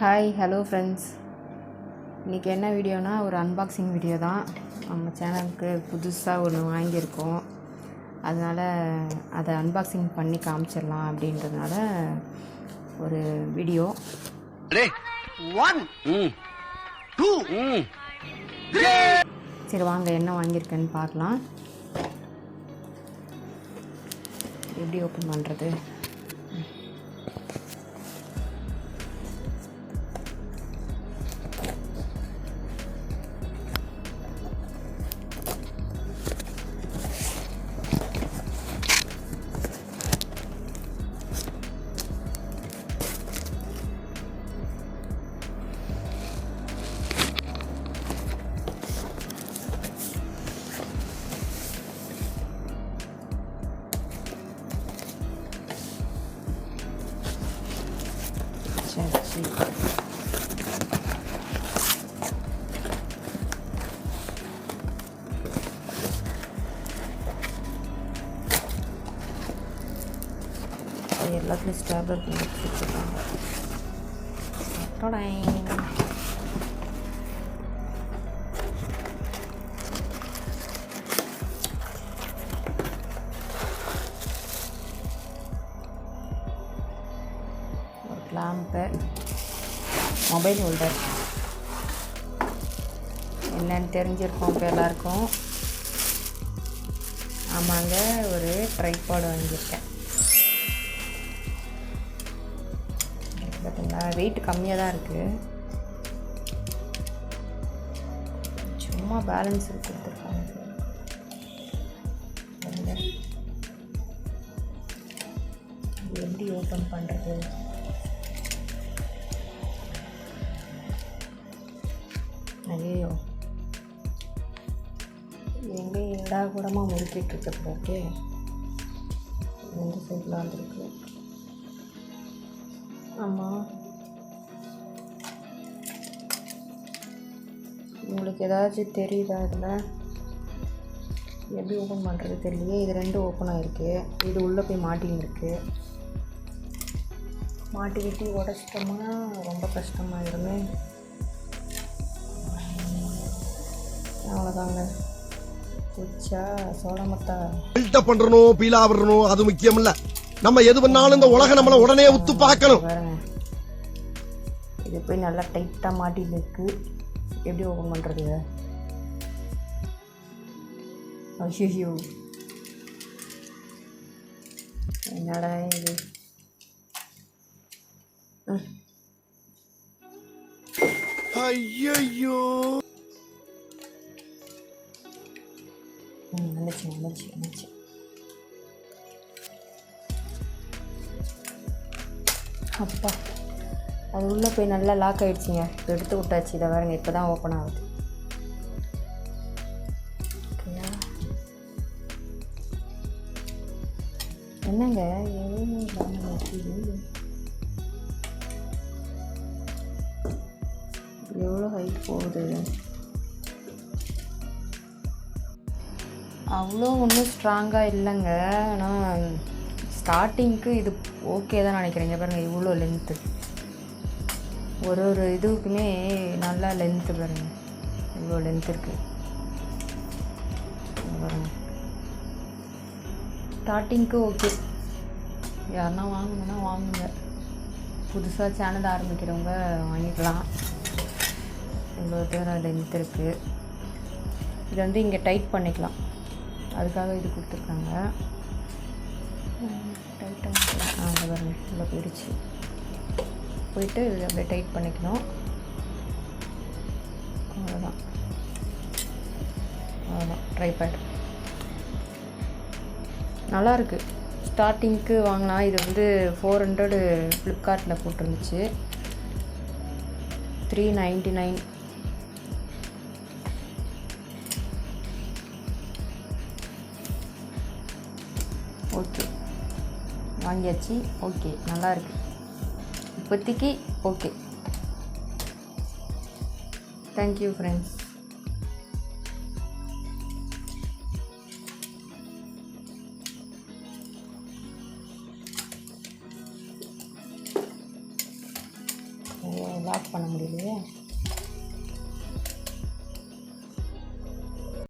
Hi hello friends, இன்றைக்கி என்ன வீடியோனா ஒரு அன்பாக்சிங் வீடியோ தான். நம்ம சேனலுக்கு புதுசாக ஒன்று வாங்கியிருக்கோம், அதனால் அதை அன்பாக்சிங் பண்ணி காமிச்சிடலாம் அப்படின்றதுனால ஒரு வீடியோ. சரி வாங்க என்ன வாங்கியிருக்கேன்னு பார்க்கலாம். எப்படி ஓப்பன் பண்ணுறது? எல்லாத்துலேயும் ஸ்டாப்லர் பண்ணி வச்சுருக்காங்க. ஒரு லேம்பு, மொபைல் ஹோல்டர், என்னன்னு தெரிஞ்சிருக்கோம் இப்போ எல்லாருக்கும். ஆமாங்க, ஒரு ட்ரைபாட் வாங்கியிருக்கேன். பார்த்தீங்களா, வெயிட் கம்மியாக தான் இருக்குது. சும்மா பேலன்ஸ் கொடுத்துருக்காங்க. எப்படி ஓப்பன் பண்ணுறது? ஐயோ, எங்கே எல்லா கூடமாக முறுக்கிட்டு இருக்கிறதுக்கு எந்த சைடில் வந்துருக்கு. ஆமாம், உங்களுக்கு ஏதாச்சும் தெரியுதா? இதில் எப்படி ஓப்பன் பண்ணுறது தெரியலையே. இது ரெண்டும் ஓப்பன் ஆகிருக்கு, இது உள்ளே போய் மாட்டின்னு மாட்டிக்கிட்டு உடச்சிட்டோம்னா ரொம்ப கஷ்டமாயிருமே. அவ்வளோதாங்க, பூச்சா சோளமத்தா பில்டப் பண்றணும், பீலா வரணும், அது முக்கியம் இல்ல. நம்ம எது பண்ணாலும் இந்த உலகம் நம்மள உடனே உத்து பார்க்கணும். இது போய் நல்லா டைட்டாக மாட்டிட்டு இருக்கு. எப்படி ஓப்பன் பண்ணுறது? ஐயோ, என்னடா இது? ஐயோ, நினைச்சு அப்பா, அது உள்ளே போய் நல்லா லாக் ஆகிடுச்சிங்க. எடுத்து விட்டாச்சு. இதை பாருங்க, இப்போ தான் ஓப்பன் ஆகுது. ஓகேயா? என்னங்க எவ்வளோ ஹைட் போகுது? அவ்வளோ ஒன்றும் ஸ்ட்ராங்காக இல்லைங்க. ஆனால் ஸ்டார்டிங்க்கு இது ஓகே தான் நினைக்கிறேங்க. பாருங்கள், இவ்வளோ லென்த்து, ஒரு ஒரு இதுக்குமே நல்லா லென்த்து பாருங்கள், இவ்வளோ லென்த் இருக்குது பாருங்கள். ஸ்டார்டிங்க்கு ஓகே, யாருன்னா வாங்கணுன்னா வாங்குங்க. புதுசாக சேனல் ஆரம்பிக்கிறவங்க வாங்கிக்கலாம். இவ்வளோ தூரம் லென்த் இருக்குது. இது வந்து இங்கே டைட் பண்ணிக்கலாம், அதுக்காக இது கொடுத்துருக்காங்க. டைட்டாக அங்கே பாருங்க, உள்ளே போயிடுச்சு. போயிட்டு இது அப்படியே டைட் பண்ணிக்கணும். அவ்வளோதான், ட்ரைபேட் நல்லாயிருக்கு. ஸ்டார்டிங்க்கு வாங்கினா இது வந்து 400 ஃப்ளிப்கார்ட்டில் போட்டிருந்துச்சு. 399. ஓகே, வாங்கியாச்சு. ஓகே, நல்லாயிருக்கு இப்போதைக்கு. Okay, thank you friends. லாக் பண்ண முடியலையே.